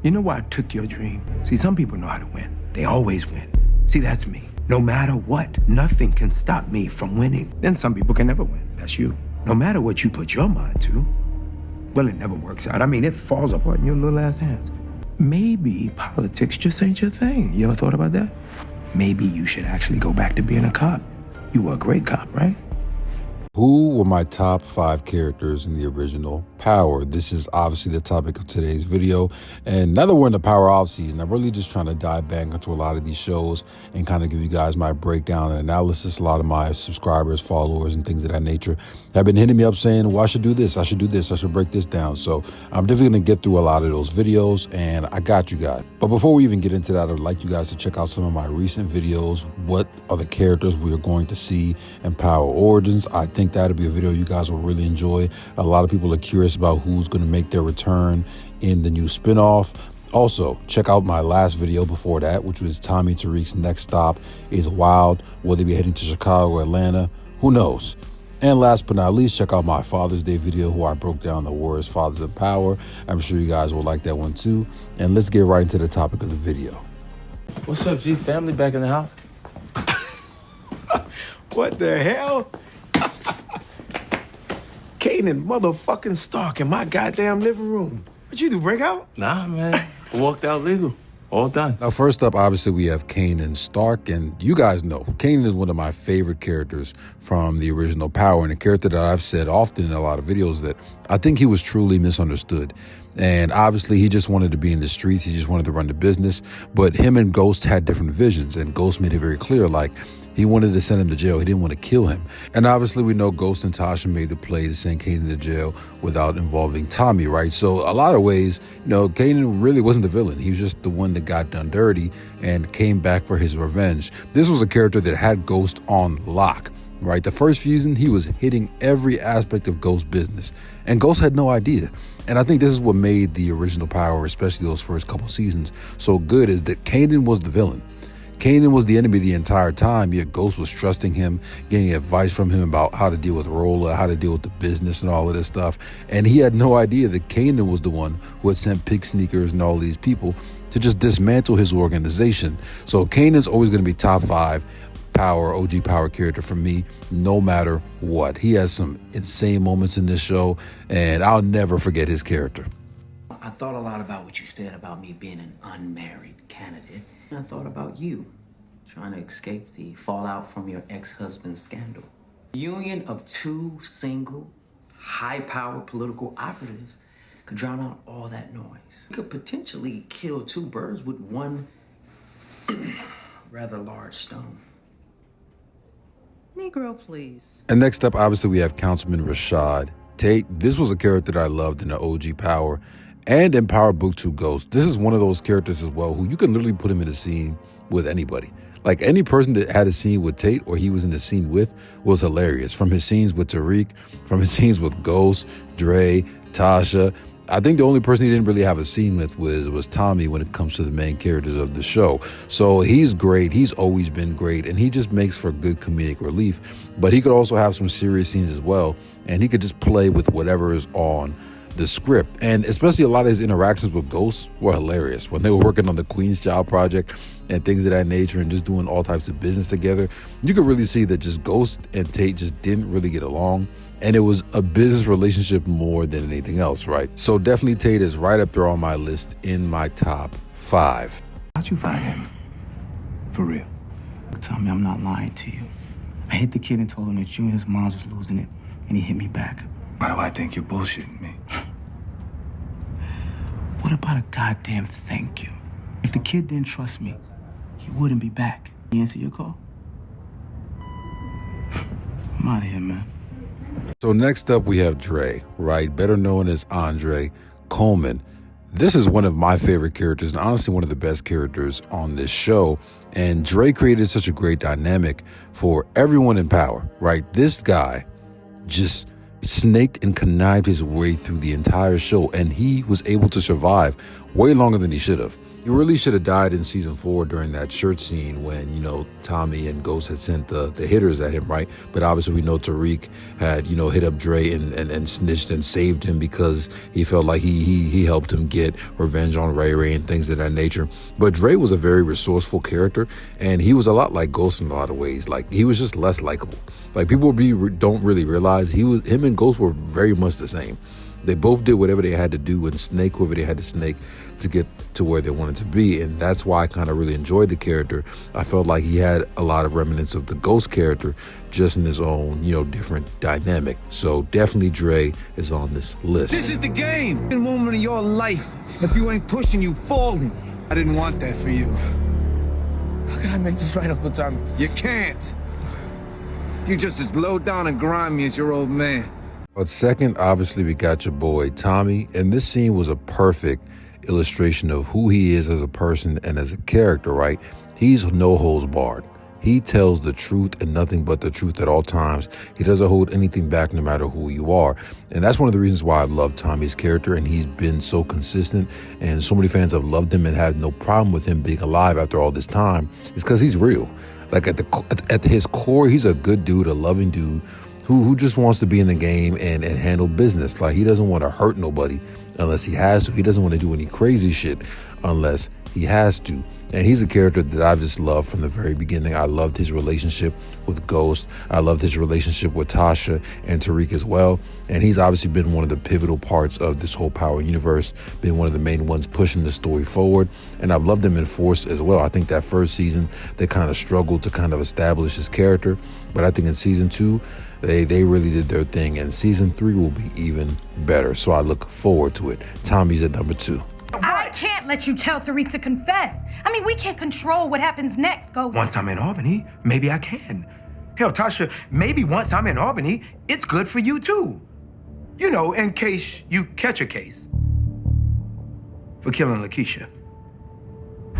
You know why I took your dream? See, some people know how to win. They always win. See, that's me. No matter what, nothing can stop me from winning. Then some people can never win. That's you. No matter what you put your mind to, well, it never works out. I mean, it falls apart in your little ass hands. Maybe politics just ain't your thing. You ever thought about that? Maybe you should actually go back to being a cop. You were a great cop, right? Who were my top 5 characters in the original Power? This is obviously the topic of today's video. And now that we're in the Power off season, I'm really just trying to dive back into a lot of these shows and kind of give you guys my breakdown and analysis. A lot of my subscribers, followers, and things of that nature have been hitting me up saying, well, I should do this, I should do this, I should break this down. So I'm definitely going to get through a lot of those videos, and I got you guys. But before we even get into that, I'd like you guys to check out some of my recent videos. What are the characters we are going to see in Power Origins? I think that'll be a video you guys will really enjoy. A lot of people are curious about who's going to make their return in the new spinoff. Also, check out my last video before that, which was Tommy Tariq's next stop is Wild. Will they be heading to Chicago or Atlanta? Who knows? And last but not least, check out my Father's Day video where I broke down the worst fathers of Power. I'm sure you guys will like that one too. And let's get right into the topic of the video. What's up, G? Family back in the house? What the hell? Kanan motherfucking Stark in my goddamn living room. What you do, break out? Nah, man. I walked out legal. All done. Now, first up, obviously, we have Kanan Stark, and you guys know Kanan is one of my favorite characters from the original Power, and a character that I've said often in a lot of videos that I think he was truly misunderstood. And obviously, he just wanted to be in the streets. He just wanted to run the business. But him and Ghost had different visions, and Ghost made it very clear, like, he wanted to send him to jail. He didn't want to kill him. And obviously, we know Ghost and Tasha made the play to send Kanan to jail without involving Tommy, right? So a lot of ways, you know, Kanan really wasn't the villain. He was just the one that got done dirty and came back for his revenge. This was a character that had Ghost on lock, right? The first season, he was hitting every aspect of Ghost's business, and Ghost had no idea. And I think this is what made the original Power, especially those first couple seasons, so good, is that Kanan was the villain. Kanan was the enemy the entire time, yet Ghost was trusting him, getting advice from him about how to deal with Rolla, how to deal with the business and all of this stuff. And he had no idea that Kanan was the one who had sent Pig Sneakers and all these people to just dismantle his organization. So Kanan's always going to be top 5 Power, OG Power character for me, no matter what. He has some insane moments in this show, and I'll never forget his character. I thought a lot about what you said about me being an unmarried candidate. I thought about you trying to escape the fallout from your ex-husband's scandal. The union of 2 single, high-powered political operatives could drown out all that noise. You could potentially kill 2 birds with one rather large stone. Negro, please. And next up, obviously, we have Councilman Rashad Tate. This was a character that I loved in the OG Power and in Power Book 2 Ghost. This is one of those characters as well who you can literally put him in a scene with anybody. Like any person that had a scene with Tate or he was in a scene with was hilarious. From his scenes with Tariq, from his scenes with Ghost, Dre, Tasha. I think the only person he didn't really have a scene with was Tommy when it comes to the main characters of the show. So he's great. He's always been great. And he just makes for good comedic relief. But he could also have some serious scenes as well. And he could just play with whatever is on the script. And especially a lot of his interactions with Ghost were hilarious when they were working on the Queen's Child project and things of that nature and just doing all types of business together. You could really see that just Ghost and Tate just didn't really get along, and it was a business relationship more than anything else, right? So definitely Tate is right up there on my list in my top 5. How'd you find him? For real. Tell me I'm not lying to you. I hit the kid and told him that you and his mom was losing it, and he hit me back. Why do I think you're bullshitting me? What about a goddamn thank you? If the kid didn't trust me, he wouldn't be back. You answer your call? I'm out of here, man. So next up we have Dre, right? Better known as Andre Coleman. This is one of my favorite characters and honestly one of the best characters on this show. And Dre created such a great dynamic for everyone in Power, right? This guy just snaked and connived his way through the entire show, and he was able to survive way longer than he should have. He really should have died in season 4 during that church scene when, Tommy and Ghost had sent the hitters at him, right? But obviously we know Tariq had, hit up Dre and snitched and saved him because he felt like he helped him get revenge on Ray Ray and things of that nature. But Dre was a very resourceful character, and he was a lot like Ghost in a lot of ways. Like, he was just less likable. Like, people don't really realize him and Ghost were very much the same. They both did whatever they had to do and snake whoever they had to snake to get to where they wanted to be. And that's why I kind of really enjoyed the character. I felt like he had a lot of remnants of the Ghost character, just in his own, different dynamic. So definitely Dre is on this list. This is the game. In moment of your life. If you ain't pushing, you falling. I didn't want that for you. How can I make this right, Uncle Tommy? You can't. You just as low down and grimy as your old man. But second, obviously, we got your boy Tommy, and this scene was a perfect illustration of who he is as a person and as a character, right? He's no holds barred. He tells the truth and nothing but the truth at all times. He doesn't hold anything back no matter who you are. And that's one of the reasons why I love Tommy's character, and he's been so consistent, and so many fans have loved him and had no problem with him being alive after all this time. It's because he's real. Like, at his core, he's a good dude, a loving dude, who just wants to be in the game and handle business. Like, he doesn't want to hurt nobody unless he has to. He doesn't want to do any crazy shit unless he has to. And he's a character that I've just loved from the very beginning. I loved his relationship with Ghost. I loved his relationship with Tasha and Tariq as well. And he's obviously been one of the pivotal parts of this whole Power universe, been one of the main ones pushing the story forward. And I've loved him in Force as well. I think that first season, they kind of struggled to kind of establish his character. But I think in season 2, they really did their thing. And season 3 will be even better. So I look forward to it. Tommy's at number 2. I can't let you tell Tariq to confess. I mean, we can't control what happens next, Ghost. Once I'm in Albany, maybe I can. Hell, Tasha, maybe once I'm in Albany, it's good for you too. In case you catch a case for killing Lakeisha.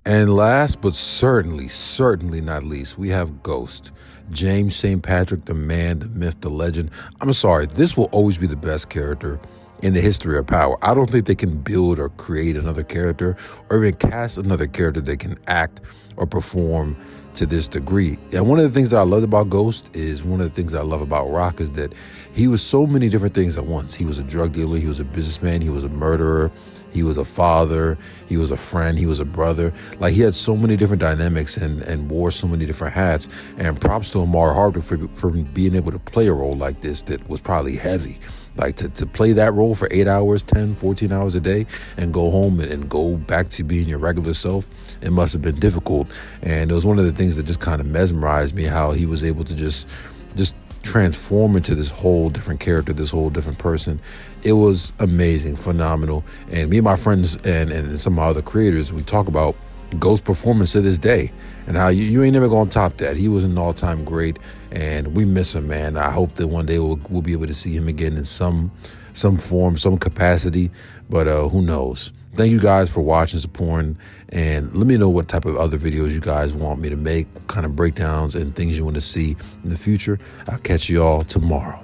And last but certainly not least, we have Ghost. James St. Patrick, the man, the myth, the legend. I'm sorry, this will always be the best character in the history of Power. I don't think they can build or create another character or even cast another character that can act or perform to this degree. And one of the things that I loved about Ghost is one of the things that I love about Rock is that he was so many different things at once. He was a drug dealer, he was a businessman, he was a murderer, he was a father, he was a friend, he was a brother. Like, he had so many different dynamics and wore so many different hats. And props to Amar Hardwick for being able to play a role like this that was probably heavy. Like, to play that role for 8 hours, 10, 14 hours a day and go home and go back to being your regular self, it must have been difficult. And it was one of the things that just kind of mesmerized me, how he was able to just transform into this whole different character, this whole different person. It was amazing, phenomenal. And me and my friends and some of my other creators, we talk about Ghost's performance to this day and how you ain't never gonna top that. He was an all-time great, and we miss him, man. I hope that one day we'll be able to see him again in some form, some capacity, but who knows. Thank you guys for watching, supporting, and let me know what type of other videos you guys want me to make, kind of breakdowns and things you want to see in the future. I'll catch you all tomorrow.